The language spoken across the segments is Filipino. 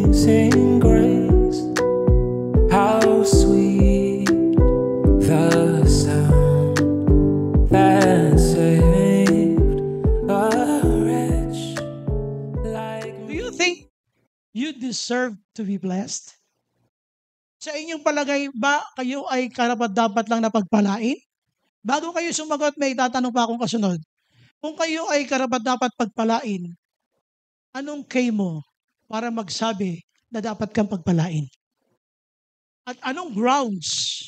Amazing grace, how sweet the sound that saved a wretch like Do you think you deserve to be blessed? Sa inyong palagay ba kayo ay karapat-dapat lang na pagpalain? Bago kayo sumagot, may tatanong pa akong kasunod. Kung kayo ay karapat-dapat pagpalain, anong kay mo para magsabi na dapat kang pagpalain? At anong grounds?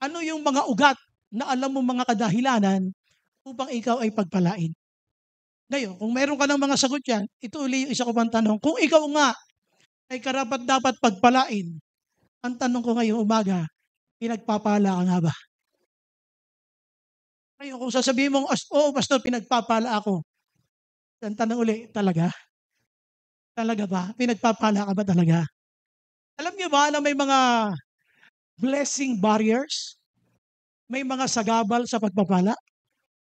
Ano yung mga ugat na alam mo mga kadahilanan upang ikaw ay pagpalain? Ngayon, kung meron ka ng mga sagot yan, ito uli yung isa ko pang tanong. Kung ikaw nga ay karapat-dapat pagpalain, ang tanong ko ngayong umaga, pinagpapala ka nga ba? Ngayon, kung sasabihin mong, oo, pastor, pinagpapala ako. Ang tanong uli, talaga? Talaga ba? Pinagpapala ka ba talaga? Alam niyo ba na may mga blessing barriers? May mga sagabal sa pagpapala?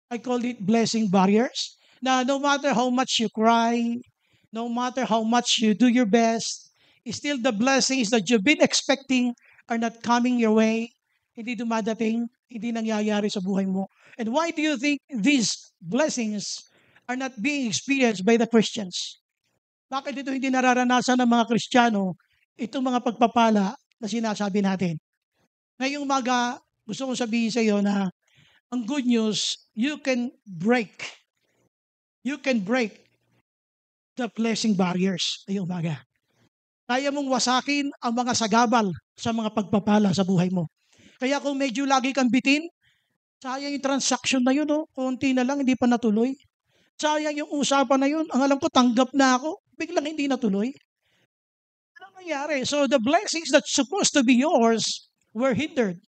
I call it blessing barriers. Na no matter how much you cry, no matter how much you do your best, still the blessings that you've been expecting are not coming your way. Hindi dumadating, hindi nangyayari sa buhay mo. And why do you think these blessings are not being experienced by the Christians? Bakit ito hindi nararanasan ng mga Kristiyano, itong mga pagpapala na sinasabi natin? Ngayong umaga, gusto kong sabihin sa iyo na ang good news, you can break the blessing barriers ngayong umaga. Kaya mong wasakin ang mga sagabal sa mga pagpapala sa buhay mo. Kaya kung medyo lagi kang bitin, sayang yung transaction na yun, konti na lang, hindi pa natuloy. Sayang yung usapan na yun, ang alam ko, tanggap na ako, biglang hindi natuloy. Anong nangyari? So the blessings that's supposed to be yours were hindered.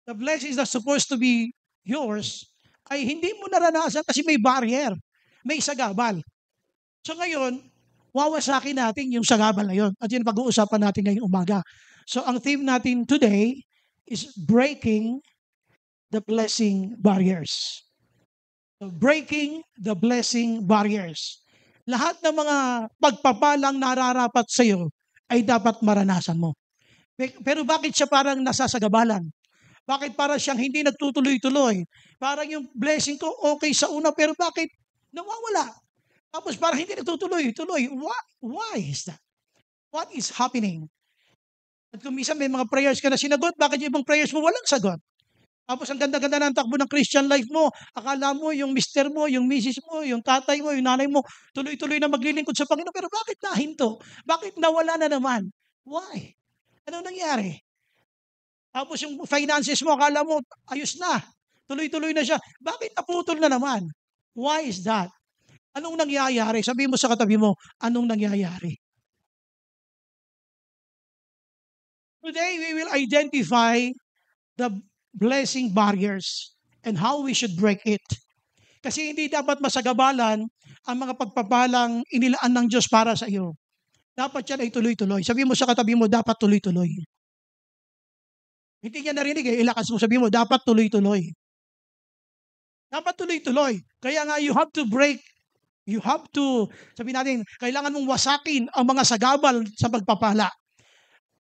The blessings that's supposed to be yours ay hindi mo naranasan kasi may barrier, may sagabal. So ngayon, wawasakin natin yung sagabal na yun. At yun pag-uusapan natin ngayong umaga. So ang theme natin today is breaking the blessing barriers. So breaking the blessing barriers. Lahat ng mga pagpapalang nararapat sa iyo ay dapat maranasan mo. Pero bakit siya parang nasasagabalan? Bakit parang siyang hindi nagtutuloy-tuloy? Parang yung blessing ko okay sa una pero bakit nawawala? Tapos parang hindi nagtutuloy-tuloy. Why is that? What is happening? At kung minsan may mga prayers ka na sinagot, bakit yung ibang prayers mo walang sagot? Tapos ang ganda-ganda ng takbo ng Christian life mo. Akala mo yung mister mo, yung misis mo, yung tatay mo, yung nanay mo, tuloy-tuloy na maglilingkod sa Panginoon. Pero bakit nahinto? Bakit nawala na naman? Why? Ano nangyari? Tapos yung finances mo, akala mo ayos na. Tuloy-tuloy na siya. Bakit naputol na naman? Why is that? Anong nangyayari? Sabihin mo sa katabi mo, anong nangyayari? Today, we will identify the blessing barriers and how we should break it. Kasi hindi dapat masagabalan ang mga pagpapalang inilaan ng Diyos para sa iyo. Dapat yan ay tuloy-tuloy. Sabihin mo sa katabi mo, dapat tuloy-tuloy. Hindi niya narinig ilakas mo, sabihin mo, dapat tuloy-tuloy. Dapat tuloy-tuloy. Kaya nga, you have to break. You have to, sabihin natin, kailangan mong wasakin ang mga sagabal sa pagpapala.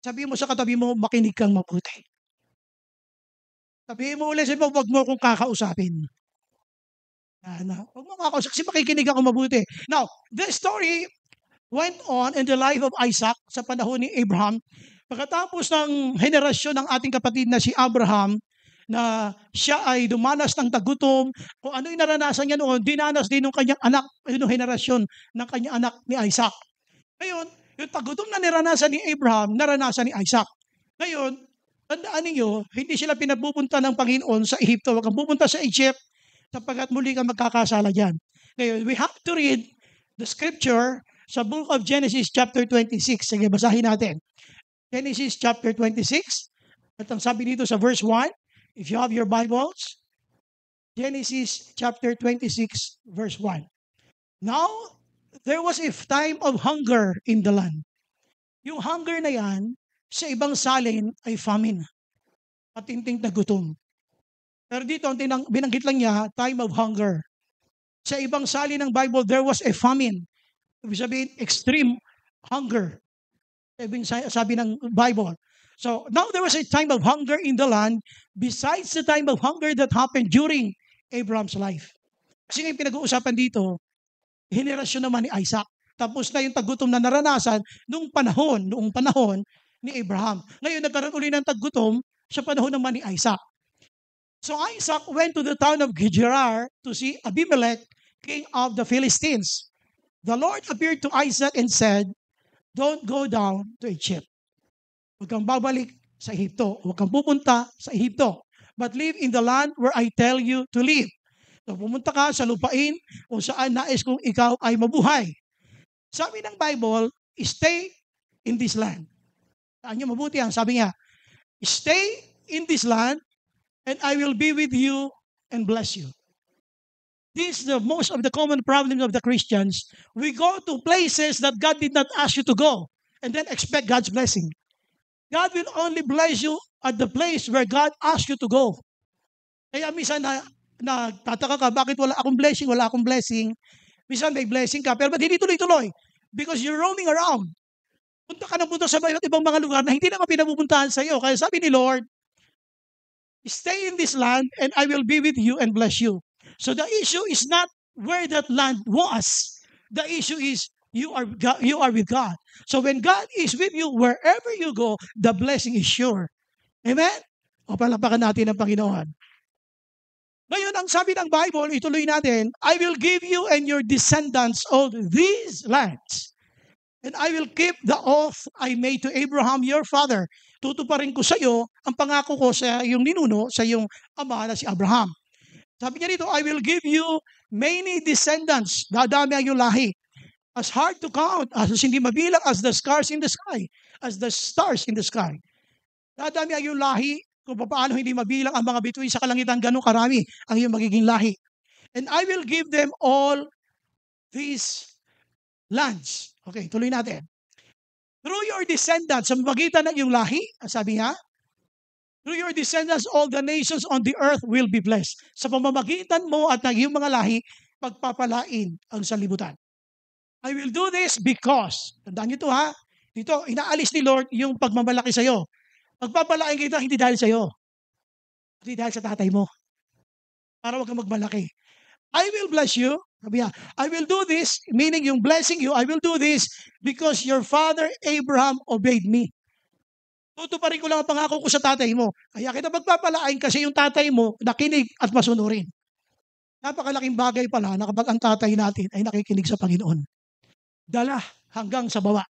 Sabihin mo sa katabi mo, makinig kang mabuti. Sabihin mo ulit, sabihin mo, wag mo akong kakausapin. Wag mo kakausapin, kasi makikinig ako mabuti. Now, the story went on in the life of Isaac sa panahon ni Abraham. Pagkatapos ng henerasyon ng ating kapatid na si Abraham, na siya ay dumanas ng tagutom, kung ano yung naranasan niya noon, dinanas din ng kanyang anak, yung henerasyon ng kanyang anak ni Isaac. Ngayon, yung tagutom na naranasan ni Abraham, naranasan ni Isaac. Ngayon, tandaan ninyo, hindi sila pinapupunta ng Panginoon sa Egypto. Huwag kang pupunta sa Egypt sapagkat muli kang magkakasala dyan. Ngayon, we have to read the scripture sa book of Genesis chapter 26. Sige, basahin natin. Genesis chapter 26. At ang sabi dito sa verse 1, if you have your Bibles, Genesis chapter 26, verse 1. Now, there was a time of hunger in the land. Yung hunger na yan, sa ibang salin ay famine. Matinting na gutom. Pero dito, binanggit lang niya, time of hunger. Sa ibang salin ng Bible, there was a famine. Ibig sabihin, extreme hunger. Sabi ng Bible. So, now there was a time of hunger in the land besides the time of hunger that happened during Abraham's life. Kasi yung pinag-uusapan dito, henerasyon naman ni Isaac. Tapos na yung taggutom na naranasan noong panahon ni Abraham. Ngayon, nagkaroon uli ng taggutom sa panahon naman ni Isaac. So Isaac went to the town of Gerar to see Abimelech, king of the Philistines. The Lord appeared to Isaac and said, "Don't go down to Egypt. Huwag kang babalik sa Ehipto. Huwag kang pupunta sa Ehipto. But live in the land where I tell you to live." So pumunta ka sa lupain kung saan nais kong ikaw ay mabuhay. Sabi ng Bible, stay in this land. Saan nyo mabuti ang sabi niya, stay in this land and I will be with you and bless you. This is the most of the common problems of the Christians. We go to places that God did not ask you to go and then expect God's blessing. God will only bless you at the place where God asked you to go. Kaya minsan nagtataka ka, bakit wala akong blessing? Minsan may blessing ka, pero ba't hindi tuloy-tuloy? Because you're roaming around. Punta ka ng punta sa iba't ibang mga lugar na hindi naman pinapupuntahan sa iyo. Kaya sabi ni Lord, stay in this land and I will be with you and bless you. So the issue is not where that land was. The issue is you are with God. So when God is with you, wherever you go, the blessing is sure. Amen? O palapakan natin ang Panginoon. Ngayon, ang sabi ng Bible, ituloy natin, I will give you and your descendants all these lands. And I will keep the oath I made to Abraham your father. Tutuparin ko sa iyo ang pangako ko sa iyong ninuno, sa iyong ama na si Abraham. Sabi niya dito, I will give you many descendants. Dadami ang iyong lahi. As hard to count, as hindi mabilang as the stars in the sky. As the stars in the sky. Dadami ang iyong lahi kung paano hindi mabilang ang mga bituin sa kalangitan, ganun karami ang iyong magiging lahi. And I will give them all these lands. Okay, tuloy natin. Through your descendants, sa magitan ng iyong lahi, sabi niya, through your descendants, all the nations on the earth will be blessed. Sa pamamagitan mo at ng iyong mga lahi, pagpapalain ang sanlibutan. I will do this because, tandaan niyo ito ha, dito, inaalis ni Lord yung pagmamalaki sa iyo. Pagpapalain kita, hindi dahil sa iyo. Hindi dahil sa tatay mo. Para huwag kang magmalaki. I will bless you. Sabi niya, I will do this, meaning yung blessing you, I will do this because your father Abraham obeyed me. Tutuparin ko lang ang pangako ko sa tatay mo. Kaya kita magpapalain kasi yung tatay mo nakinig at masunurin. Napakalaking bagay pala na kapag ang tatay natin ay nakikinig sa Panginoon. Dala hanggang sa baba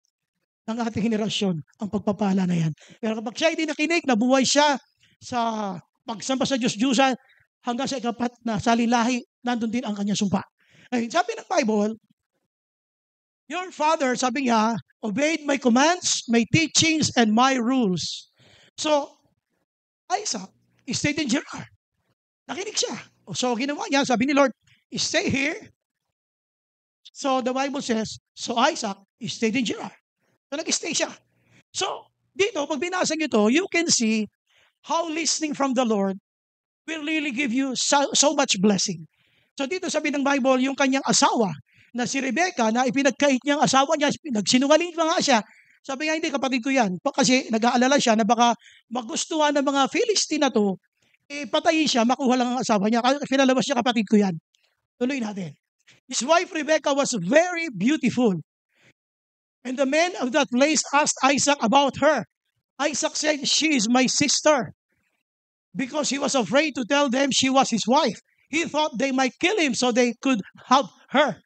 ng ating henerasyon ang pagpapala na yan. Pero kapag siya hindi nakinig, nabuhay siya sa pagsamba sa Diyos-Diyusan hanggang sa ikapat na salilahi, nandun din ang kanyang sumpa. Ay, sabi ng Bible, your father, sabi niya, obeyed my commands, my teachings, and my rules. So, Isaac stayed in Gerar. Nakinig siya. So, ginawa niya, sabi ni Lord, stay here. So, the Bible says, so Isaac stayed in Gerar. So, nag-stay siya. So, dito, pag binasa niyo ito, you can see how listening from the Lord will really give you so much blessing. So dito sabi ng Bible, yung kanyang asawa na si Rebecca na ipinagkait niyang asawa niya, nagsinungaling pa nga siya. Sabi nga, hindi, kapatid ko yan. Kasi nag-aalala siya na baka magustuhan ng mga Philistine na to, patayin siya, makuha lang ang asawa niya. Pinalabas niya, kapatid ko yan. Tuloy natin. His wife Rebecca was very beautiful. And the men of that place asked Isaac about her. Isaac said, she is my sister. Because he was afraid to tell them she was his wife. He thought they might kill him so they could have her.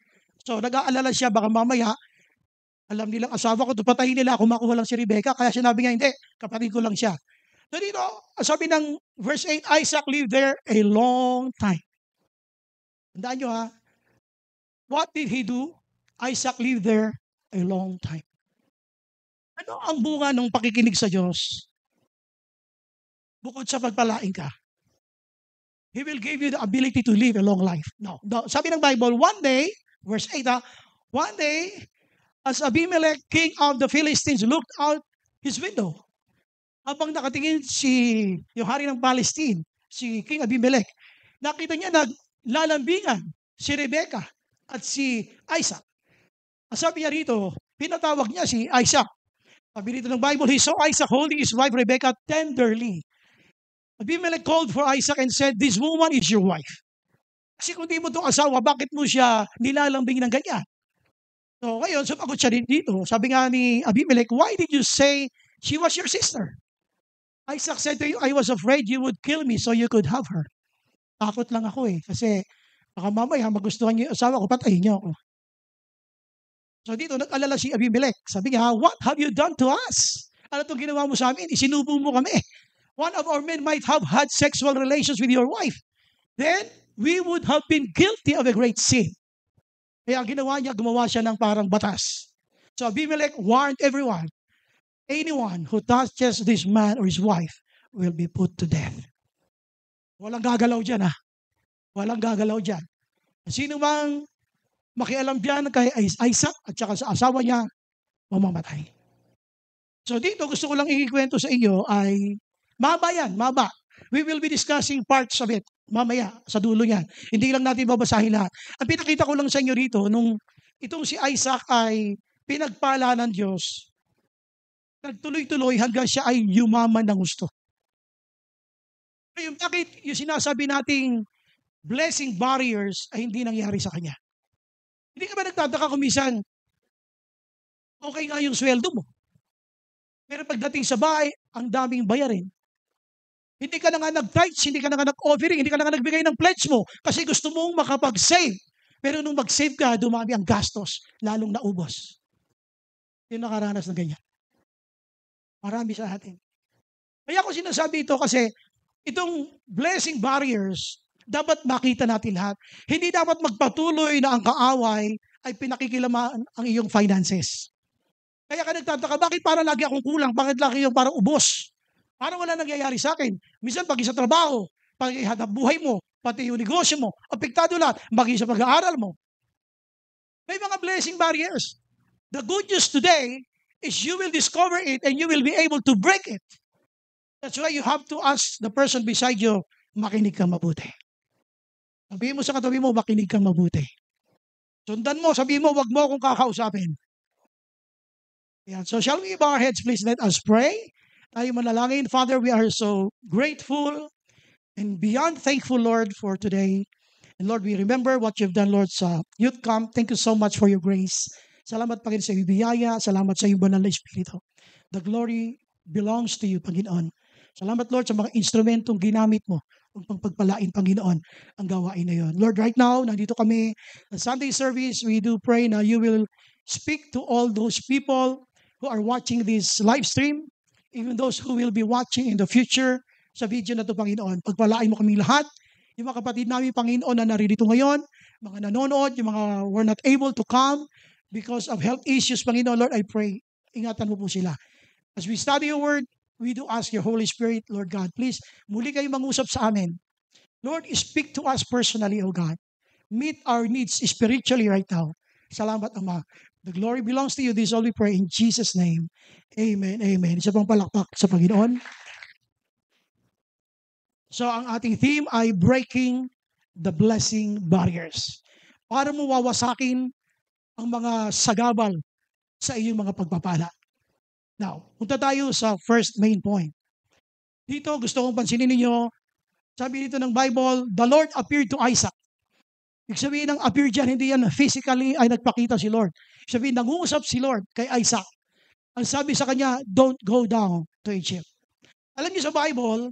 So nag-aalala siya, baka mamaya, alam nilang asawa ko, patayin nila kung makuha lang si Rebecca. Kaya sinabi niya, hindi, kapatid ko lang siya. So dito, sabi ng verse 8, Isaac lived there a long time. Tandaan nyo ha, what did he do? Isaac lived there a long time. Ano ang bunga ng pakikinig sa Diyos? Bukod sa pagpalain ka, He will give you the ability to live a long life. No. Sabi ng Bible, one day, verse 8, one day, as Abimelech, king of the Philistines, looked out his window. Habang nakatingin yung hari ng Palestine, si King Abimelech, nakita niya naglalambingan si Rebecca at si Isaac. Sabi niya rito, pinatawag niya si Isaac. Sabi rito ng Bible, he saw Isaac holding his wife Rebekah tenderly. Abimelech called for Isaac and said, "This woman is your wife." Kasi kung di mo itong asawa, bakit mo siya nilalambing ng ganyan? So ngayon, sumagot siya din dito. Sabi nga ni Abimelech, "Why did you say she was your sister?" Isaac said to you, "I was afraid you would kill me so you could have her." Takot lang ako kasi baka mamaya magustuhan niyo yung asawa ko, patayin niyo ako. So dito, nag-alala si Abimelech. Sabi niya, "What have you done to us? Ano itong ginawa mo sa amin? Isinubo mo kami. One of our men might have had sexual relations with your wife. Then, we would have been guilty of a great sin." Kaya ginawa niya, gumawa siya ng parang batas. So Abimelech warned everyone, anyone who touches this man or his wife will be put to death. Walang gagalaw dyan Walang gagalaw dyan. Sino mang makialam dyan kay Isaac at saka sa asawa niya, mamamatay. So dito, gusto ko lang ikikwento sa iyo ay, maba yan. We will be discussing parts of it mamaya sa dulo niyan. Hindi lang natin babasahin lahat. Ang pinakita ko lang sa inyo rito, nung itong si Isaac ay pinagpala ng Diyos, nagtuloy-tuloy hanggang siya ay yumaman ng gusto. Ngayon, bakit yung sinasabi nating blessing barriers ay hindi nangyari sa kanya? Hindi ka ba nagtataka kung minsan, okay nga yung sweldo mo, pero pagdating sa bahay, ang daming bayarin. Hindi ka na nga nag-tithes, hindi ka na nga nag-offering, hindi ka na nga nagbigay ng pledge mo kasi gusto mong makapag-save. Pero nung mag-save ka, dumami ang gastos, lalong naubos. Yung nakaranas ng ganyan. Marami sa atin. Kaya ako sinasabi ito kasi itong blessing barriers, dapat makita natin lahat. Hindi dapat magpatuloy na ang kaaway ay pinakikilaman ang iyong finances. Kaya ka nagtataka, bakit parang lagi akong kulang? Bakit lagi yung parang ubos? Parang wala nangyayari sa akin. Minsan pag sa trabaho, pag ihanap buhay mo, pati yung negosyo mo, apektado lahat, maging sa pag-aaral mo. May mga blessing barriers. The good news today is you will discover it and you will be able to break it. That's why you have to ask the person beside you, makinig kang mabuti. Sabihin mo sa katabi mo, makinig kang mabuti. Sundan mo, sabihin mo, wag mo akong kakausapin. Yeah. So shall we bow our heads, please? Let us pray. Tayo manalangin. Father, we are so grateful and beyond thankful, Lord, for today. And Lord, we remember what you've done, Lord, sa Youth Camp. Thank you so much for your grace. Salamat, Panginoon, sa iyong biyaya. Salamat sa iyong banal na Espiritu. The glory belongs to you, Panginoon. Salamat, Lord, sa mga instrumentong ginamit mo upang pagpalain, Panginoon, ang gawain na yun. Lord, right now, nandito kami sa Sunday service. We do pray na you will speak to all those people who are watching this live stream, even those who will be watching in the future sa video na ito, Panginoon. Pagpalain mo kaming lahat. Yung mga kapatid namin, Panginoon, na naririto ngayon, mga nanonood, yung mga were not able to come because of health issues, Panginoon, Lord, I pray, ingatan mo po sila. As we study your word, we do ask your Holy Spirit, Lord God, please, muli kayo mangusap sa amin. Lord, speak to us personally, O God. Meet our needs spiritually right now. Salamat, Ama. The glory belongs to you. This all we pray in Jesus' name. Amen, amen. Isa pang palakpak sa Panginoon. So, ang ating theme ay breaking the blessing barriers. Para mo wawasakin ang mga sagabal sa iyong mga pagpapala. Now, punta tayo sa first main point. Dito, gusto kong pansinin ninyo, sabi dito ng Bible, the Lord appeared to Isaac. Ibig sabihin ng appear dyan, hindi yan physically ay nagpakita si Lord. Ibig sabihin, nag-uusap si Lord kay Isaac. Ang sabi sa kanya, don't go down to Egypt. Alam niyo sa Bible,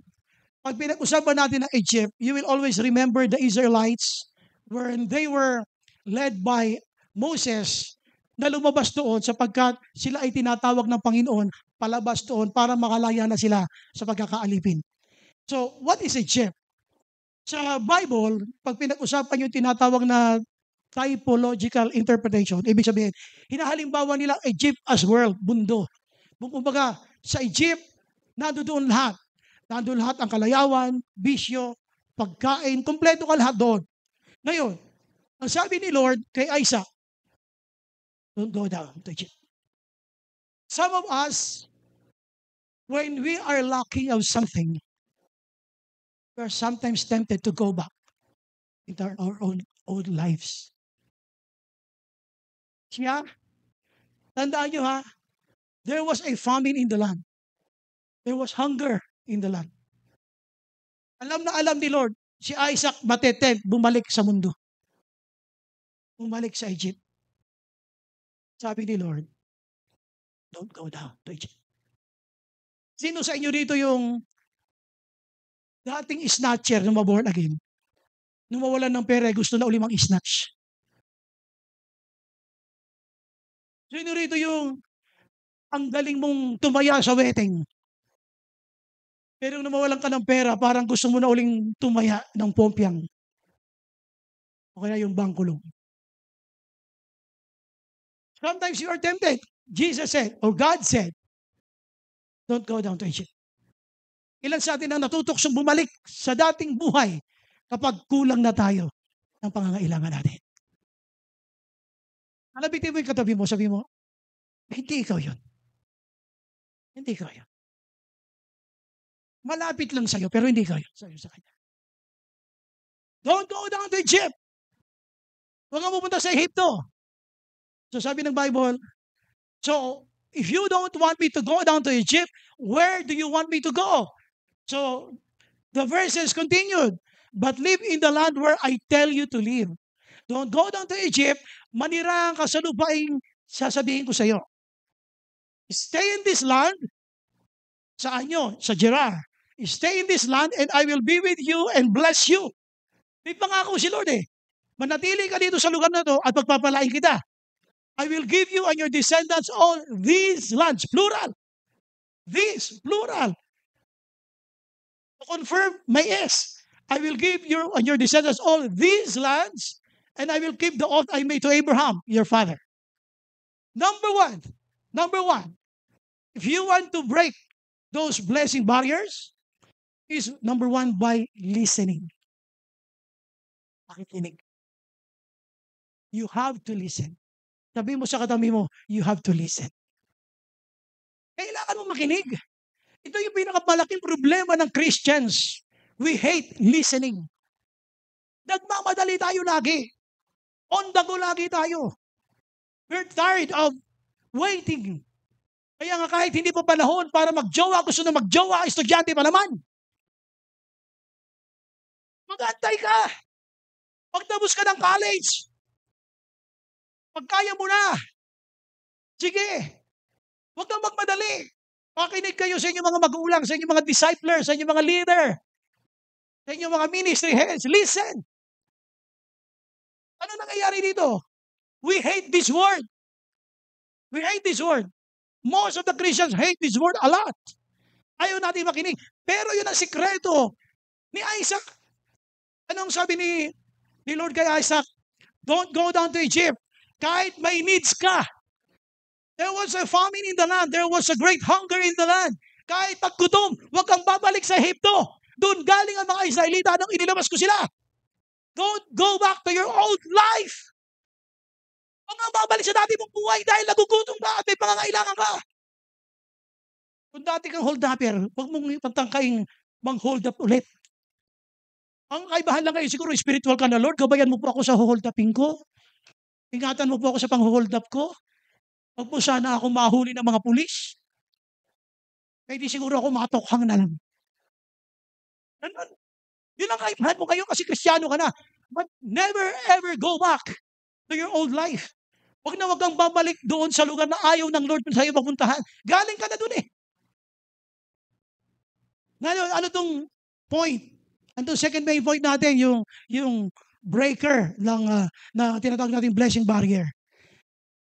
pag pinag-usapan natin ng Egypt, you will always remember the Israelites when they were led by Moses na lumabas doon sapagkat sila ay tinatawag ng Panginoon palabas doon para makalaya na sila sa pagkakaalipin. So, what is Egypt? Sa Bible, pag pinag-usapan yung tinatawag na typological interpretation, ibig sabihin, hinahalimbawa nila Egypt as world, mundo. Kumbaga, sa Egypt, nandoon lahat. Nandoon lahat ang kalayawan, bisyo, pagkain, kompleto ka lahat doon. Ngayon, ang sabi ni Lord kay Isaac, don't go down to Egypt. Some of us, when we are lacking of something, we are sometimes tempted to go back into our own lives. Siya, Tandaan nyo ha, there was a famine in the land. There was hunger in the land. Alam na alam ni Lord, si Isaac matetempt bumalik sa mundo. Bumalik sa Egypt. Sabi ni Lord, don't go down to Egypt. Sino sa inyo dito yung dating snatcher na maborn again? Nung mawalan ng pera, gusto na ulimang snatch. Sino rito yung ang galing mong tumaya sa wedding? Pero nung mawalan ka ng pera, parang gusto mo na uling tumaya ng pompiang. O kaya yung bangkulong. Sometimes you are tempted. Jesus said, or God said, don't go down to Egypt. Ilan sa atin ang natutuksong bumalik sa dating buhay kapag kulang na tayo ng pangangailangan natin. Alabitin mo yung katabi mo, sabi mo, hindi ikaw yun. Hindi ikaw yun. Malapit lang sa'yo, pero hindi ikaw yun. Sa'yo sa kanya. Don't go down to Egypt. Huwag kang pupunta sa Egypto. So sabi ng Bible, so if you don't want me to go down to Egypt, where do you want me to go? So the verses continued, but live in the land where I tell you to live. Don't go down to Egypt, manirahan ka sa lupaing sasabihin ko sa iyo. Stay in this land, saan nyo? Sa Gerar. Stay in this land and I will be with you and bless you. May pangako si Lord eh. Manatili ka dito sa lugar na to at pagpapalain kita. I will give you and your descendants all these lands. Plural. These, plural. To confirm, may S. I will give you and your descendants all these lands, and I will keep the oath I made to Abraham, your father. Number one, if you want to break those blessing barriers, is number one, by listening. Pakikinig. You have to listen. Sabi mo sa katabi mo, you have to listen. Kailangan mo makinig. Ito yung pinakamalaking problema ng Christians. We hate listening. Nagmamadali tayo lagi. On the go lagi tayo. We're tired of waiting. Kaya nga kahit hindi pa panahon para magjowa, gusto na magjowa, estudyante pa naman. Mag-antay ka. Pagtapos ka ng college, pag kaya mo na, sige, huwag kang magmadali. Makinig kayo sa inyong mga magulang, sa inyong mga disciples, sa inyong mga leader, sa inyong mga ministry heads. Listen. Ano nangyayari dito? We hate this word. We hate this word. Most of the Christians hate this word a lot. Ayaw natin makinig. Pero yun ang sikreto ni Isaac. Anong sabi ni Lord kay Isaac? Don't go down to Egypt. Kahit may needs ka. There was a famine in the land. There was a great hunger in the land. Kahit paggutom, huwag kang babalik sa Egypto. Doon galing ang mga Israelita nung inilabas ko sila. Don't go back to your old life. Huwag kang babalik sa dati mong buhay dahil nagugutom ka at may pangangailangan ka. Kung dati kang hold-upper, huwag mong pagtangkaing mang-hold up ulit. Ang kaibahan lang kayo, siguro spiritual ka na, Lord, gabayan mo po ako sa hold uping ko. Ingatan mo po ako sa pang-hold up ko. Huwag po sana ako mahuli ng mga pulis. Kaya di siguro ako matokhang na lang. Yun ang kaibahan mo kayo kasi Kristiyano ka na. But never ever go back to your old life. Huwag na huwag kang babalik doon sa lugar na ayaw ng Lord sa iyo mapuntahan. Galing ka na doon eh. Ano tong point? Ang second main point natin, yung breaker ng na tinatawag natin blessing barrier.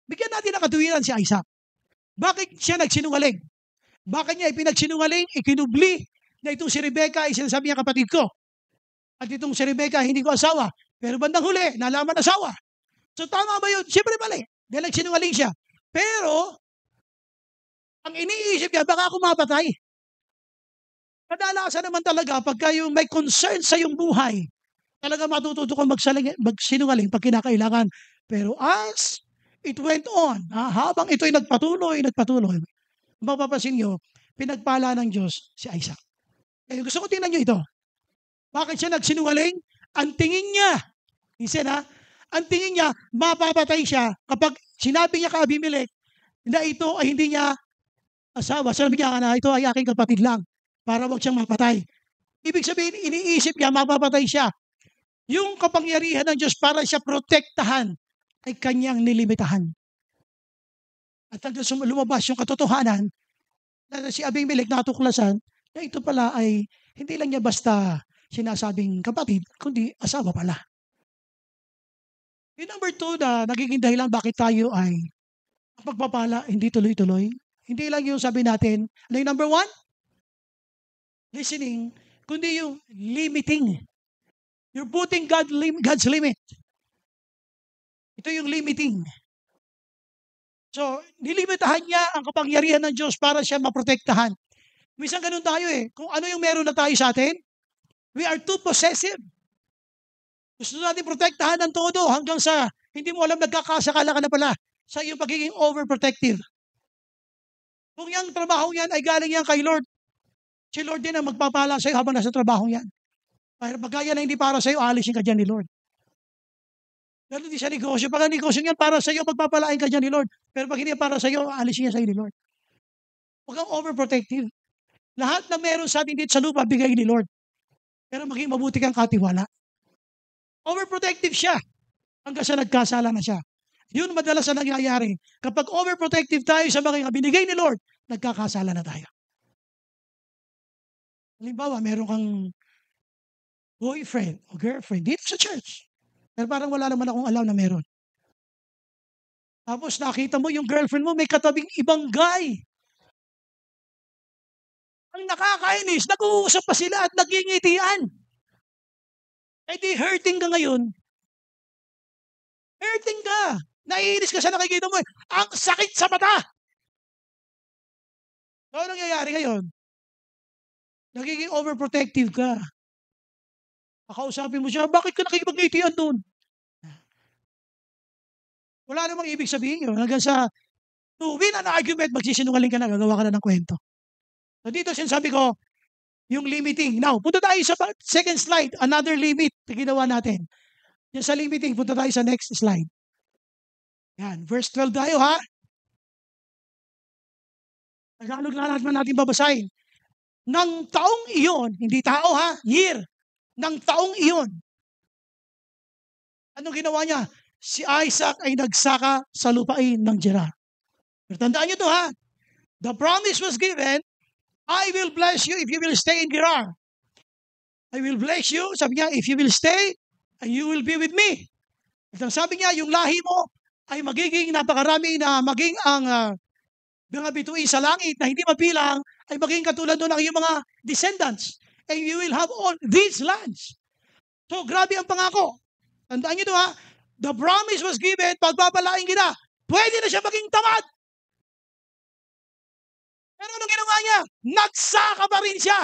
Bigyan natin ng katuwiran si Isaac. Bakit siya nagsinungaling? Bakit niya ipinagsinungaling, ikinubli na itong si Rebecca ay sinasabi niya kapatid ko. At itong si Rebecca hindi ko asawa. Pero bandang huli, nalaman asawa. So tama ba yun? Siyempre mali. Dahil nagsinungaling siya. Pero, ang iniisip niya, baka ako mapatay. Kadalasan naman talaga, pagka yung may concern sa iyong buhay, talaga matututo kang magsinungaling pag kinakailangan. Pero as it went on, habang ito'y nagpatuloy, mapapansin nyo, pinagpala ng Diyos si Isaac. Gusto ko tingnan nyo ito. Bakit siya nagsinungaling? Ang tingin niya, ang tingin niya, mapapatay siya kapag sinabi niya kay Abimelech na ito ay hindi niya asawa. Sabi niya na ito ay aking kapatid lang para wag siyang mapatay. Ibig sabihin, iniisip niya mapapatay siya. Yung kapangyarihan ng Diyos para siya protektahan ay kanyang nilimitahan. At hanggang lumabas yung katotohanan na si Abimelech natuklasan na ito pala ay hindi lang niya basta sinasabing kapatid, kundi asawa pala. Yung number 2 na nagiging dahilan bakit tayo ay pagpapala hindi tuloy-tuloy. Hindi lang yung sabi natin, ano yung number 1? Listening, kundi yung limiting. You're putting God's limit. Ito yung limiting. So, nilimitahan niya ang kapangyarihan ng Diyos para siya maprotektahan. Minsan ganun tayo eh. Kung ano yung meron na tayo sa atin, we are too possessive. Gusto natin protektahan ng todo hanggang sa hindi mo alam nagkakasakala ka na pala sa iyong pagiging overprotective. Kung yung trabaho yan ay galing yan kay Lord, si Lord din ang magpapala sa iyo habang nasa trabaho yan. Pag yan na hindi para sa iyo, alisin ka dyan ni Lord. Lalo di sa negosyo. Pag ang negosyo yan para sa iyo, magpapalain ka dyan ni Lord. Pero pag hindi para sa iyo, alisin niya sa iyo ni Lord. Huwag kang overprotective. Lahat na meron sa atin dito sa lupa, bigay ni Lord. Pero maging mabuti kang katiwala. Overprotective siya hanggang sa nagkasala na siya. Yun madalas na nangyayari. Kapag overprotective tayo sa mga binigay ni Lord, nagkakasala na tayo. Halimbawa, meron kang boyfriend o girlfriend dito sa church. Pero parang wala naman akong alam na meron. Tapos nakita mo yung girlfriend mo may katabing ibang guy. Ang nakakainis, nag-uusap pa sila at nagingitian. Eh di hurting ka ngayon. Hurting ka. Naiinis ka sa nakikita mo. Ang sakit sa mata. So, ano nangyayari ngayon? Nagiging overprotective ka. Pakausapin mo siya, bakit ka nakikipag-ngitian doon? Wala namang ibig sabihin yun. Hanggang sa to win an argument, magsisinungaling ka na, gagawa ka na ng kwento. So dito sinasabi ko, yung limiting. Now, punta tayo sa second slide, another limit na ginawa natin. Yan sa limiting, punta tayo sa next slide. Yan, verse 12 tayo ha. Tagalog na natin babasahin. Nang taong iyon, hindi tao ha, year. Nang taong iyon. Ano ginawa niya? Si Isaac ay nagsaka sa lupain ng Gerar. Pero tandaan niyo to ha. The promise was given, I will bless you if you will stay in Gerar. I will bless you, sabi niya, if you will stay, and you will be with me. At sabi niya, yung lahi mo ay magiging napakarami na maging ang mga bituin sa langit na hindi mabilang ay magiging katulad doon ng iyong mga descendants. And you will have all these lands. So, grabe ang pangako. Tandaan niyo to ha. The promise was given, pagpapalain kita. Pwede na siya maging tamad. Pero anong ginawa niya? Nagsaka pa rin siya.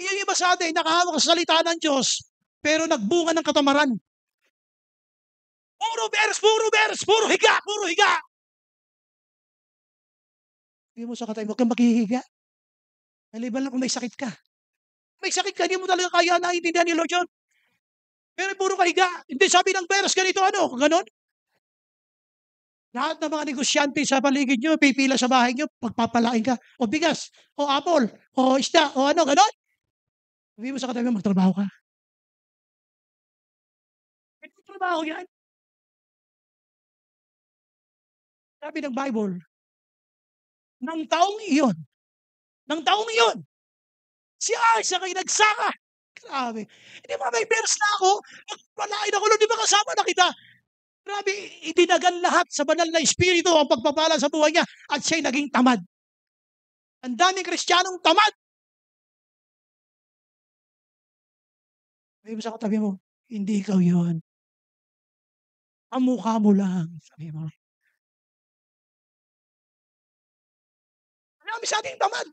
Yung iba sa atin, nakahawak sa salita ng Diyos, pero nagbunga ng katamaran. Puro bears, puro higa. Hindi mo sa katay, huwag kang maghihiga. Maliban lang kung may sakit ka. May sakit ka, hindi mo talaga kaya naiintindihan ni Lord yun. Pero puro kahiga. Hindi sabi ng bears, ganito ano, ganon. Lahat ng mga negosyante sa paligid nyo, pipila sa bahay nyo, pagpapalain ka, o bigas, o apple, o isda, o ano, ganon. Sabi mo sa katabi, magtrabaho ka. Ito trabaho yan. Sabi ng Bible, ng taong iyon, si Isaac ay nagsaka. Grabe. Hindi ba may verse na ako? Nagpalain ako, di ba kasama na kita? Grabe, itinagan lahat sa banal na espiritu ang pagpapala sa buhay niya at siya'y naging tamad. Ang daming Kristiyanong tamad. Sabi mo sa katabi mo, hindi ikaw yun. Ang mukha mo lang. Sabi mo. Marami sa ating tamad.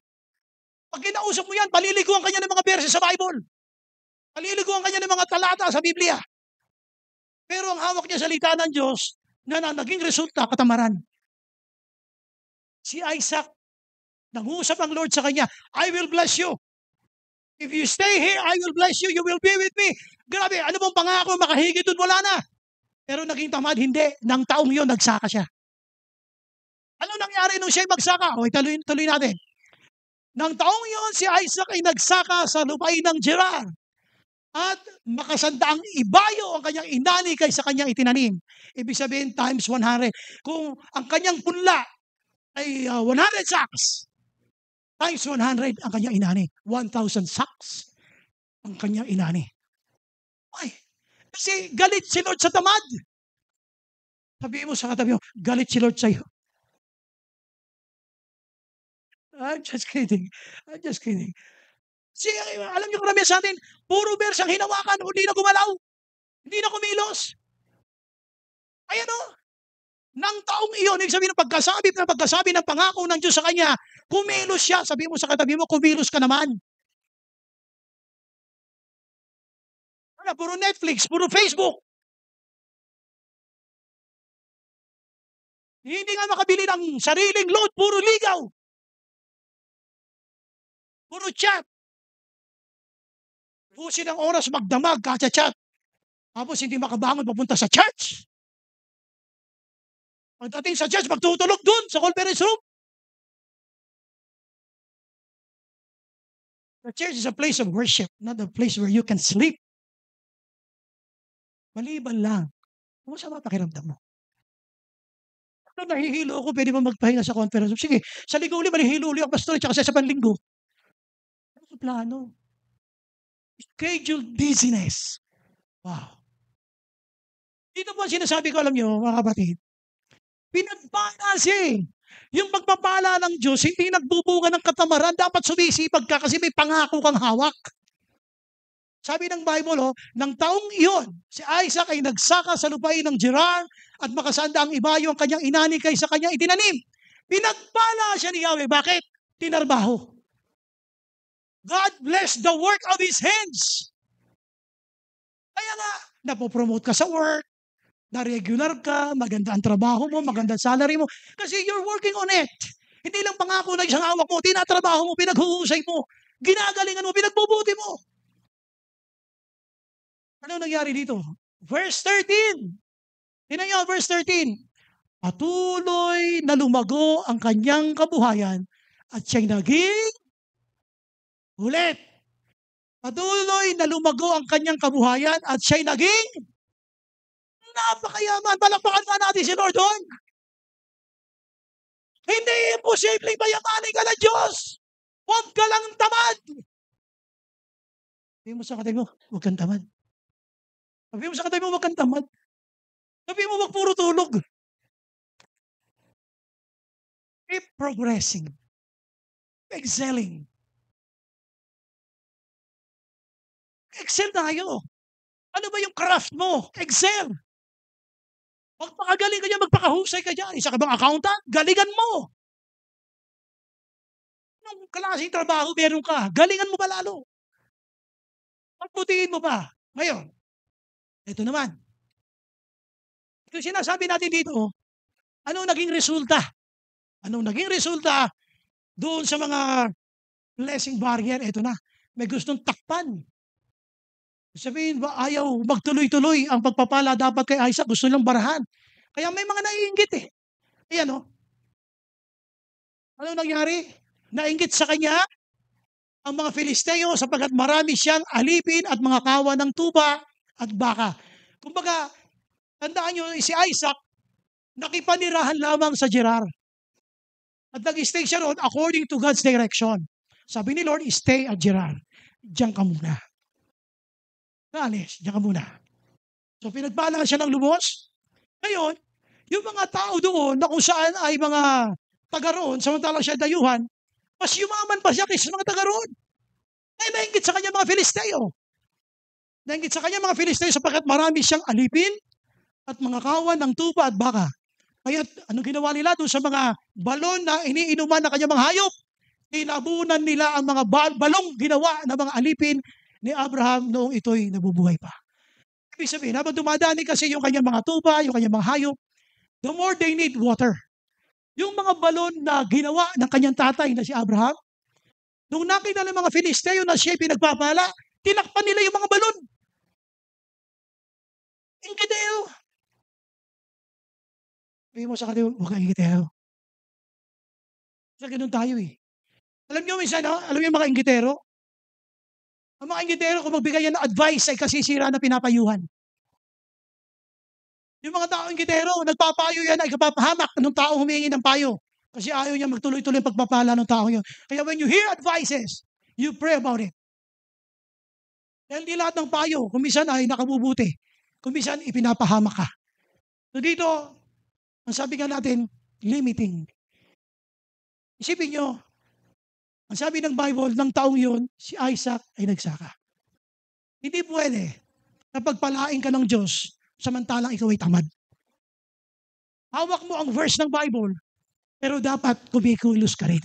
Pag kinausap mo yan, paliliguan kanya ng mga verse sa Bible. Paliliguan kanya ng mga talata sa Biblia. Pero ang hawak niya salita ng Diyos na naging resulta, katamaran. Si Isaac, nag-uusap ang Lord sa kanya, I will bless you. If you stay here, I will bless you. You will be with me. Grabe, ano bang pangako? Makahigit doon, wala na. Pero naging tamad, hindi. Nang taong yun, nagsaka siya. nangyari nung siya'y magsaka? O, tuloy natin. Nang taong iyon, si Isaac ay nagsaka sa lupain ng Gerar. At makasandaang ibayo ang kanyang inani kaysa kanyang itinanim. Ibig sabihin, times 100. Kung ang kanyang punla ay 100 sacks, times 100 ang kanyang inani. 1,000 sacks ang kanyang inani. Ay, kasi galit si Lord sa tamad. Sabihin mo sa katabi mo, galit si Lord sa'yo. I'm just kidding. I'm just kidding. Kasi alam niyo karamihan sa atin, puro verse ang hinawakan, hindi na gumalaw. Hindi na kumilos. Ayan o. Nang taong iyon, ibig sabihin ng pagkasabi ng pangako ng Diyos sa kanya, kumilos siya. Sabi mo sa katabi mo, kumilos ka naman. Wala, puro Netflix, puro Facebook. Hindi nga makabili ng sariling load, puro ligaw. Puro chat. Busin ang oras magdamag, kacha-chat. Tapos hindi makabangon papunta sa church. Pagdating sa church, magtutulog dun sa conference room. The church is a place of worship, not a place where you can sleep. Maliban lang, kung masama pakiramdam mo. Kung nahihilo ako, pwede mo magpahinga sa conference room. Sige, sa linggo uli, malihilo uli ang pastor, tsaka sa panlinggo. Ano sa plano? Scheduled busyness. Wow. Dito po ang sinasabi ko, alam nyo, mga kapatid, pinagpala siya. Yung pagpapala ng Diyos, hindi nagbubunga ng katamaran, dapat sumisipag ka kasi may pangako kang hawak. Sabi ng Bible, nang taong iyon, si Isaac ay nagsaka sa lupain ng Gerar at makasanda ang ibayo ang kanyang inani kaysa kanyang itinanim. Pinagpala siya ni Yahweh. Bakit? Tinarbaho. God bless the work of His hands. Kaya nga, napopromote ka sa work, na-regular ka, maganda ang trabaho mo, maganda ang salary mo, kasi you're working on it. Hindi lang pangako na isang hawak mo, tinatrabaho mo, pinaghuhusay mo, ginagalingan mo, pinagbubuti mo. Ano nangyari dito? Verse 13. Tingnan niyo, verse 13. Patuloy na lumago ang kanyang kabuhayan at siya'y naging ulit. Patuloy na lumago ang kanyang kabuhayan at siya'y naging napakayaman. Palakpakan pa natin si Lord doon. Hindi imposibleng payamanin ka ng Diyos. Huwag ka lang tamad. Sabi mo sa katabi mo, huwag kang tamad. Sabi mo sa katabi mo, huwag kang tamad. Sabi mo, huwag puro tulog. Keep progressing. Excelling. Excel tayo. Ano ba yung craft mo? Excel. Magpakagaling ka dyan, magpakahusay ka dyan. Isa ka bang accountant? Galingan mo. Anong klaseng trabaho meron ka? Galingan mo pa lalo. Pagputihin mo pa. Ngayon, ito naman. Ito sinasabi natin dito, anong naging resulta? Anong naging resulta doon sa mga blessing barrier? Ito na, may gustong takpan. Sabihin ba, ayaw magtuloy-tuloy ang pagpapala dapat kay Isaac, gusto nilang barahan. Kaya may mga naiinggit eh. Ayan o. Anong nangyari? Nainggit sa kanya ang mga Filisteo sapagkat marami siyang alipin at mga kawan ng tuba at baka. Kumbaga, tandaan nyo, si Isaac, nakipanirahan lamang sa Gerar. At nag-stay siya roon according to God's direction. Sabi ni Lord, stay at Gerar. Diyan ka muna. Alis, diyan ka muna. So pinagpala siya ng lubos. Ngayon, yung mga tao doon na kung saan ay mga taga roon, samantalang siya dayuhan, mas yumaman pa siya kaysa mga taga roon. Ay nainggit sa kanya mga Filisteo. Nainggit sa kanya mga Filisteo sapagkat marami siyang alipin at mga kawan ng tupa at baka. Kaya ano ginawa nila doon sa mga balon na iniinuman ng kanyang mga hayop? Tinabunan nila ang mga balong ginawa ng mga alipin ni Abraham noong ito'y nabubuhay pa. Ibig sabihin, habang dumadani kasi yung kanyang mga tupa, yung kanyang mga hayop, the more they need water. Yung mga balon na ginawa ng kanyang tatay na si Abraham, nung nakita ng mga Filisteo na siya pinagpapala, tinakpan nila yung mga balon. Ingiteo. Sabi mo sa kanila, huwag kang ingiteo. Kasi ganun tayo eh. Alam niyo minsan, alam niyo yung mga inggitero? Ang mga inggitero, kung magbigay yan ng advice, ay kasisira na pinapayuhan. Yung mga taong inggitero, nagpapayo yan ay kapapahamak ng taong humingi ng payo. Kasi ayaw niya magtuloy-tuloy ang pagpapala ng taong yun. Kaya when you hear advices, you pray about it. Dahil di lahat ng payo, kung minsan ay nakabubuti. Kung minsan, ipinapahamak ka. So dito, ang sabi nga natin, limiting. Isipin nyo, ang sabi ng Bible, ng taong yun, si Isaac ay nagsaka. Hindi pwede na pagpalain ka ng Diyos, samantalang ikaw ay tamad. Hawak mo ang verse ng Bible, pero dapat kumikilos ka rin.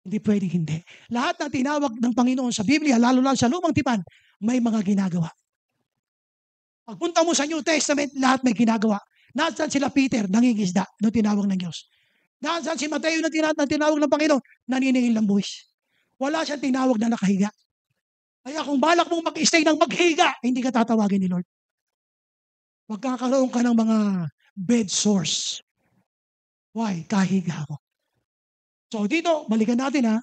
Hindi pwede hindi. Lahat ng tinawag ng Panginoon sa Biblia, lalo lang sa Lumang Tipan, may mga ginagawa. Pagpunta mo sa New Testament, lahat may ginagawa. Nasaan sila Peter, nangingisda, nung tinawag ng Diyos. Nasaan si Mateo na tinawag ng Panginoon, naniningil ng buwis. Wala siyang tinawag na nakahiga. Kaya kung balak mong mag-stay ng maghiga, hindi ka tatawagin ni Lord. Magkakaroon ka ng mga bed sores. Why? Kahiga ako. So dito, balikan natin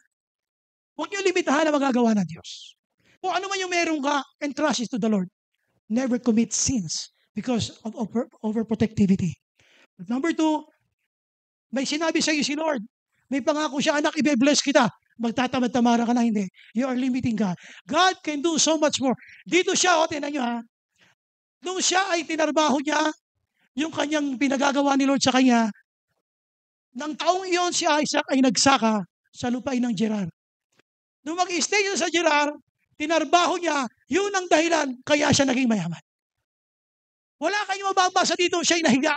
huwag niyo limitahan ang magagawa ng Diyos. Kung ano man yung meron ka, entrust it to the Lord. Never commit sins because of overprotectivity. But number 2, may sinabi sa iyo si Lord. May pangako siya, anak, ibe-bless kita. Magtatamad-tamara ka na, hindi. You are limiting God. God can do so much more. Dito siya, tinan nyo nung siya ay tinarbaho niya, yung kanyang pinagagawa ni Lord sa kanya, nang taong iyon si Isaac ay nagsaka sa lupain ng Gerar. Nung mag-stay sa Gerar, tinarbaho niya, yun ang dahilan, kaya siya naging mayaman. Wala kayong mababasa dito, siya'y nahiga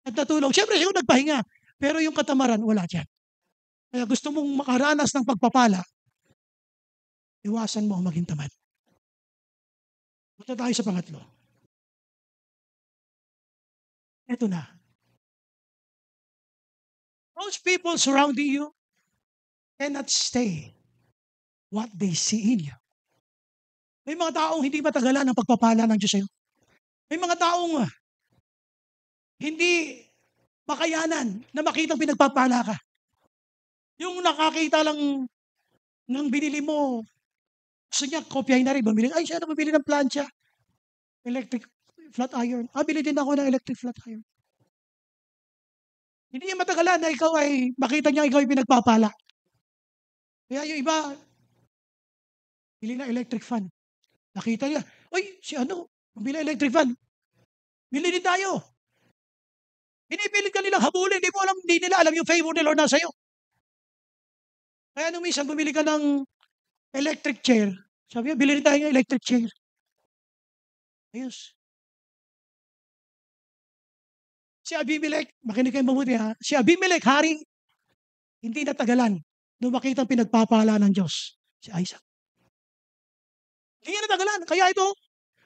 at natulog. Siyempre, siya nagpahinga, pero yung katamaran, wala dyan. Kaya gusto mong makaranas ng pagpapala, iwasan mo ang maging tamad. Punta tayo sa pangatlo. Ito na. Most people surrounding you cannot stay what they see in you. May mga taong hindi matagalan ang pagpapala ng Diyos sa'yo. May mga taong hindi makayanan na makitang pinagpapala ka. Yung nakakita lang ng binili mo, gusto niya, kopyahin na rin, bumili. Ay, siya na bumili ng plancha. Electric flat iron. Bili din ako ng electric flat iron. Hindi niya matagalan na ikaw ay, makita niya ikaw ay pinagpapala. Kaya yung iba, bili na electric fan. Nakita niya, ay, si bumili electric fan. Bili din tayo. Pinipilit ka nilang habulin, hindi nila alam yung favor ni Lord na sa'yo. Kaya nung minsan, bumili ka ng electric chair, sabi niya, bili rin tayo ng electric chair. Ayos. Si Abimelech, makinig kayo mabuti si Abimelech, hari, hindi natagalan nung makita ang pinagpapala ng Diyos, si Isaac. Hindi niya natagalan. Kaya ito,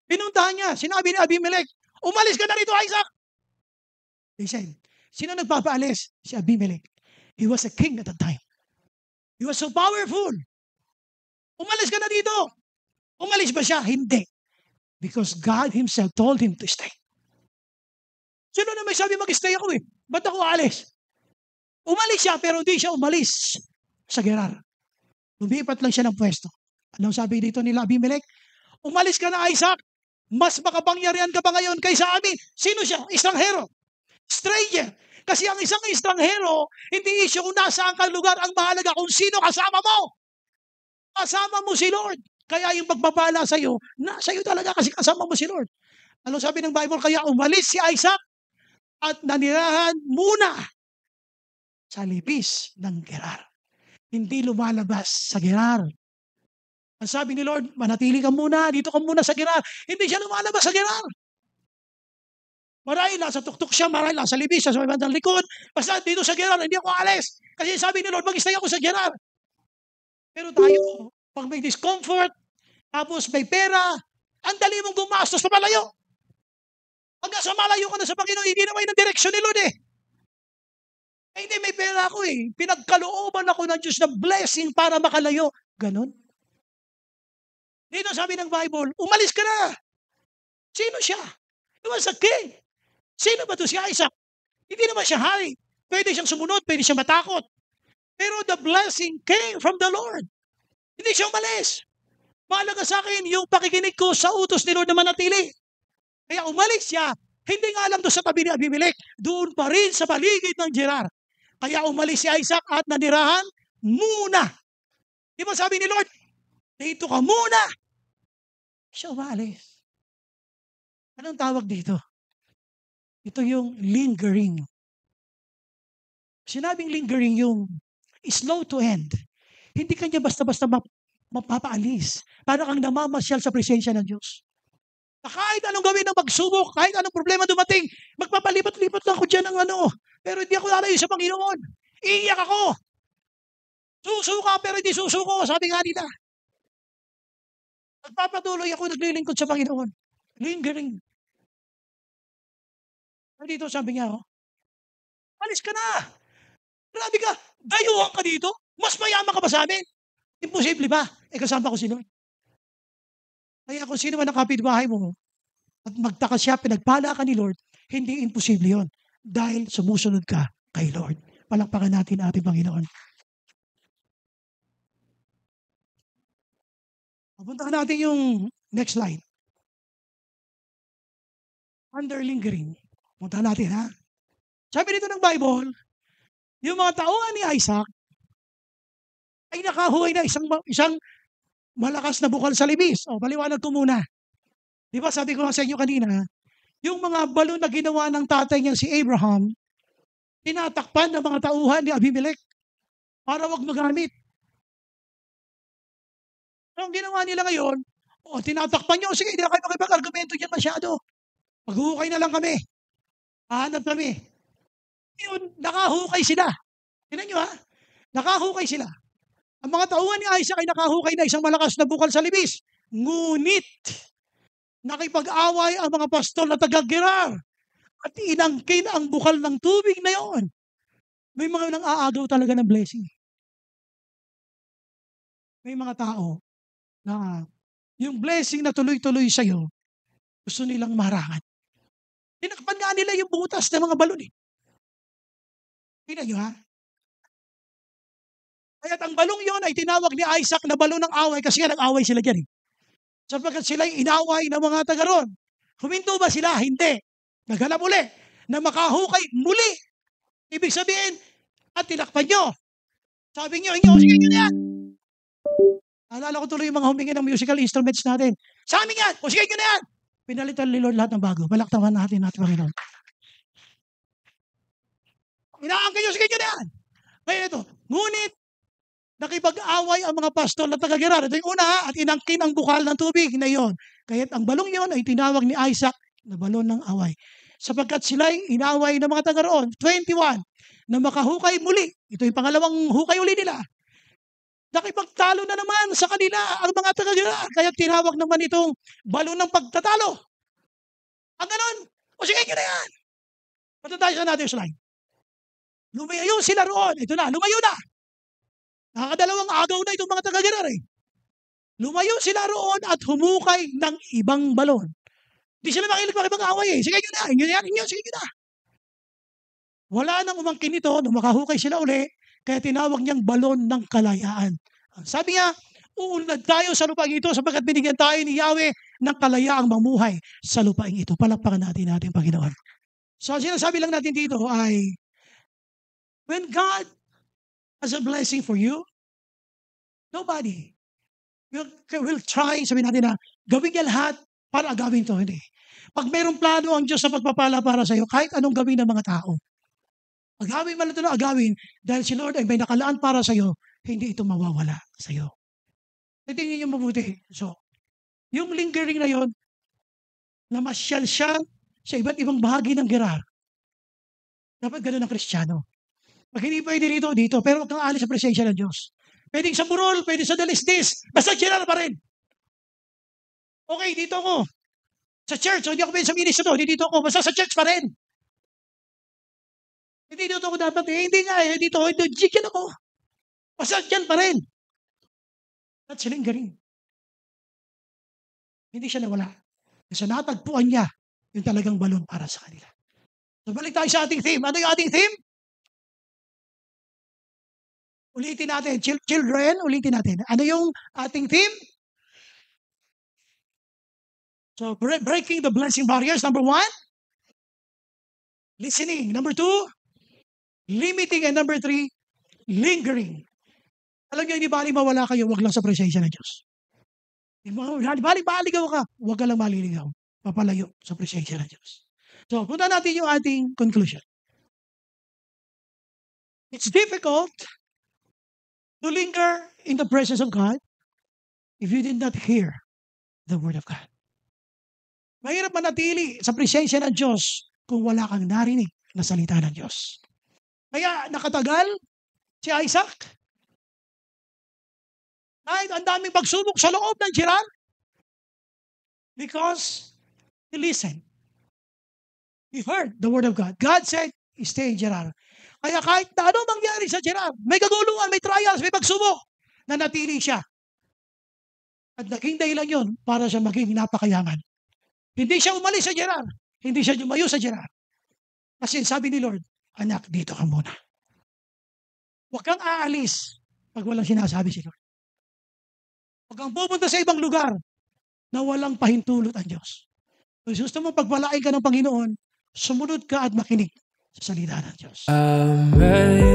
pinuntahan niya, sinabi ni Abimelech, umalis ka na rito, Isaac. Listen, sino nagpapaalis? Si Abimelech. He was a king at that time. He was so powerful. Umalis ka na dito. Umalis ba siya? Hindi. Because God Himself told him to stay. Sino na may sabi mag-stay ako Ba't ako aalis? Umalis siya pero hindi siya umalis sa Gerar. Lumipat lang siya ng pwesto. Anong sabi dito nila Abimelech? Umalis ka na, Isaac. Mas makapangyarihan ka pa ngayon kaysa amin. Sino siya? Estranghero. Stranger. Kasi ang isang estranghero, hindi issue kung nasaan kang lugar, ang mahalaga kung sino kasama mo. Kasama mo si Lord. Kaya yung pagpapala sa iyo, nasa iyo talaga kasi kasama mo si Lord. Ano sabi ng Bible? Kaya umalis si Isaac at nanirahan muna sa libis ng Gerar. Hindi lumalabas sa Gerar. Ang sabi ni Lord, manatili ka muna, dito ka muna sa Gerar. Hindi siya lumalabas sa Gerar. Marahil nasa tuktok siya, marahil nasa libis, sa bandang likod. Basta dito sa Gerar, hindi ako alis. Kasi sabi ni Lord, mag-stay ako sa Gerar. Pero tayo, pag may discomfort, tapos may pera, ang dali mong gumastos pa malayo. Pag nasa malayo ka na sa Panginoon, hindi naman yung direksyon ni Lord hindi, may pera ako Pinagkalooban ako ng Diyos na blessing para makalayo. Ganon. Dito sabi ng Bible, umalis ka na. Sino siya? He was a king. Sino ba ito si Isaac? Hindi naman siya hari. Pwede siyang sumunod, pwede siyang matakot. Pero the blessing came from the Lord. Hindi siya umalis. Mahalaga sa akin yung pakikinig ko sa utos ni Lord na manatili. Kaya umalis siya, hindi nga lang doon sa tabi ni Abimelech, doon pa rin sa paligid ng Gerar. Kaya umalis si Isaac at nanirahan muna. Di ba sabi ni Lord, dito ka muna. Siya umalis. Anong tawag dito? Ito yung lingering. Sinabing lingering yung slow to end. Hindi kanya basta-basta mapapaalis. Para kang namamasyal sa presensya ng Diyos. Na kahit anong gawin ng magsubok, kahit anong problema dumating, magpapalipat-lipat lang ako dyan ng pero hindi ako lalayo sa Panginoon. Iiyak ako. Susuka pero hindi susuko, sabi nga nila. Nagpapatuloy ako, naglilingkod sa Panginoon. Lingering. Dito sabi niya, alis ka na. Grabe ka, dayuhan ka dito. Mas mayaman ka ba sa amin? Imposible ba? Kasama ko si Lord. Kaya kung sino man ang kapitbahay mo at magtaka siya, pinagpala ka ni Lord, hindi imposible yon dahil sumusunod ka kay Lord. Palakpakan natin ating Panginoon. Puntahan natin yung next slide. Under lingering. Puntahan natin, ha? Sabi dito ng Bible, yung mga tauhan ni Isaac ay nakahuhay na isang malakas na bukal sa libis. Paliwanag ko muna. Di ba sabi ko sa inyo kanina, yung mga balon na ginawa ng tatay niya si Abraham, tinatakpan ng mga tauhan ni Abimelech para wag magamit. Ang ginawa nila ngayon, tinatakpan nyo, sige, hindi na kayo makipag-argumento dyan masyado. Maghukay na lang kami. Hahanap kami. Yun, nakahukay sila. Tingnan nyo, ha? Nakahukay sila. Ang mga tauhan ni Isaac ay nakahukay na isang malakas na bukal sa libis. Ngunit, nakipag-away ang mga pastol na taga-Gerar at inangkin ang bukal ng tubig na yon. May mga nang aagaw talaga ng blessing. May mga tao na yung blessing na tuloy-tuloy sa'yo, gusto nilang maharangan. Tinakpan nga nila yung butas ng mga balon. Tingnan nyo, ha? Kaya ang balong yon ay tinawag ni Isaac na balon ng away kasi nga nag-away sila dyan. Sapagkat sila inaway ng mga taga ron. Huminto ba sila? Hindi. Naghanap uli na makahukay muli. Ibig sabihin, at tinakpan nyo. Sabi nyo, sige nyo na yan. Alala ko tuloy yung mga humingi ng musical instruments natin. Sa amin yan, sige nyo na yan. Pinalitan ni Lord lahat ng bago. Balaktawan natin Panginoon. Inaangkin nyo, sige nyo na yan. Ngayon ito, ngunit, nakipag-away ang mga pastol na taga-Gerar. Ito yung una, at inangkin ang bukal ng tubig na iyon. Kaya't ang balong yon ay tinawag ni Isaac na balon ng away. Sapagkat sila'y inaway ng mga taga-roon, 21, na makahukay muli. Ito yung pangalawang hukay uli nila. Nakipagtalo na naman sa kanila ang mga taga-Gerar. Kaya tinawag naman itong balon ng pagtatalo. Ang ganon, sige nyo na yan. Punta tayo sa another slide. Lumayo sila roon. Ito na, lumayo na. Nakakadalawang agaw na itong mga taga-Gerar. Lumayo sila roon at humukay ng ibang balon. Hindi sila makilig makipag-away. Sige nyo na, sige nyo na. Wala nang umangkin ito nung makahukay sila uli, kaya tinawag niyang balon ng kalayaan. Sabi niya, uunlad tayo sa lupaing ito sapagkat binigyan tayo ni Yahweh ng kalayaang mamuhay sa lupaing ito. Palakpakan natin ating Panginoon. So, sinasabi lang natin dito ay, when God has a blessing for you, nobody will try, sabihin natin na, gawin niya lahat para agawin ito. Hindi. Pag mayroong plano ang Diyos sa pagpapala para sa iyo, kahit anong gawin ng mga tao, agawin man ito na agawin, dahil si Lord ay may nakalaan para sa iyo, hindi ito mawawala sa iyo. Tingnan niyo mabuti. So, yung lingering na yon, namasyal siya sa iba't ibang bahagi ng Gerar. Dapat ganoon ang Kristiyano. Pag hindi pwede dito, pero huwag kang alis sa presensya ng Diyos. Pwedeng sa Burol, pwede sa Dalisdis, basta Gerar pa rin. Okay, dito ako. Sa church, hindi ako pwede sa ministry to, hindi dito ako, basta sa church pa rin. Hindi dito ako dapat, hindi nga, dito dyan ako. Basta dyan pa rin. At silang galing. Hindi siya nawala. Kasi natagpuan niya yung talagang balon para sa kanila. So balik tayo sa ating theme. Ano yung ating theme? Ulitin natin. Children, ulitin natin. Ano yung ating theme? So, breaking the blessing barriers. Number 1, listening. Number 2, limiting. And number 3, lingering. Alam nyo, hindi bali mawala kayo, wag lang sa presensya ng Diyos. Bali-baligaw ka, wag ka lang maliligaw. Papalayo sa presensya ng Diyos. So, punta natin yung ating conclusion. It's difficult to linger in the presence of God if you did not hear the Word of God. Mahirap manatili sa presensya ng Diyos kung wala kang narinig na salita ng Diyos. Kaya nakatagal si Isaac. Kahit ang daming pagsubok sa loob ng Gerar. Because he listened. He heard the Word of God. God said, stay in Gerar. Kaya kahit na ano mangyari sa Gerar, may kaguluhan, may trials, may pagsubok, nanatili siya. At naging dahilan yun para siya maging napakayaman. Hindi siya umalis sa Gerar. Hindi siya lumayo sa Gerar. Kasi sabi ni Lord, anak, dito ka muna. Huwag kang aalis pag walang sinasabi si Lord. Huwag kang pupunta sa ibang lugar na walang pahintulot ang Diyos. Kung gusto mo pagpalain ka ng Panginoon, sumunod ka at makinig sa salita ng Diyos. Amazing